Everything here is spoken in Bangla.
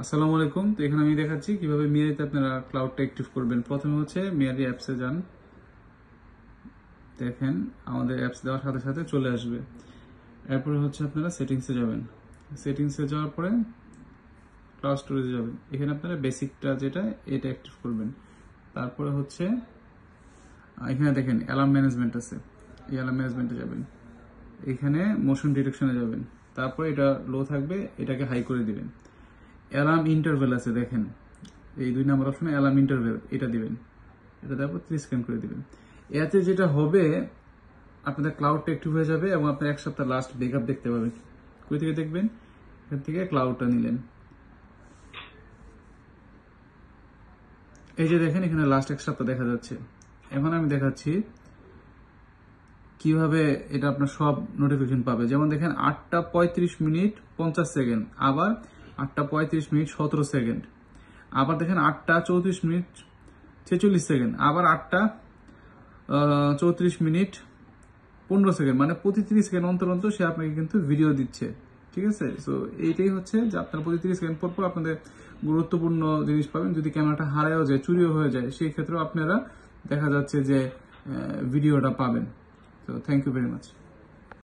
আসসালামু আলাইকুম। তো এখানে আমি দেখাচ্ছি কিভাবে মিয়ারিতে আপনারা ক্লাউডটা অ্যাক্টিভ করবেন। প্রথমে হচ্ছে মিয়ারি অ্যাপসে যান। দেখেন আমাদের অ্যাপস দেওয়ার সাথে সাথে চলে আসবে। এরপরে হচ্ছে আপনারা সেটিংসে যাবেন। সেটিংসে যাওয়ার পরে ক্লাউড স্টোরেজে যাবেন। এখানে আপনারা বেসিকটা যেটা এটা অ্যাক্টিভ করবেন। তারপরে হচ্ছে এখানে দেখেন অ্যালার্ম ম্যানেজমেন্ট আছে, এই অ্যালার্ম ম্যানেজমেন্টে যাবেন। এখানে মোশন ডিটেকশনে যাবেন। তারপরে এটা লো থাকবে, এটাকে হাই করে দিবেন। অ্যালার্ম ইন্টারভেল আছে দেখেন, এই 2 নম্বর অপশনে অ্যালার্ম ইন্টারভেল এটা দিবেন। এটা তারপর 30 সেকেন্ড করে দিবেন। এতে যেটা হবে আপনাদের ক্লাউডটা অ্যাক্টিভ হয়ে যাবে এবং আপনার 1 সপ্তাহ লাস্ট ব্যাকআপ দেখতে পাবেন। কই থেকে দেখবেন? এখান থেকে ক্লাউডটা নিলেন। এই যে দেখেন এখানে লাস্ট 1 সপ্তাহ দেখা যাচ্ছে। এখন আমি দেখাচ্ছি কিভাবে এটা আপনার সব নোটিফিকেশন পাবে। যেমন দেখেন 8টা 35 মিনিট 50 সেকেন্ড, আবার 8টা 35 মিনিট 17 সেকেন্ড, আবার দেখেন 8টা 34 মিনিট 46 সেকেন্ড, আবার 8টা 34 মিনিট 15 সেকেন্ড। মানে প্রতি 30 সেকেন্ড অন্তর অন্তর সে আপনাকে কিন্তু ভিডিও দিচ্ছে। ঠিক আছে? সো এইটাই হচ্ছে যে আপনারা প্রতি 30 সেকেন্ড পর পর আপনাদের গুরুত্বপূর্ণ জিনিস পাবেন। যদি ক্যামেরাটা হারায়ও যায়, চুরিও হয়ে যায়, সেই ক্ষেত্রেও আপনারা দেখা যাচ্ছে যে ভিডিওটা পাবেন। So thank you very much.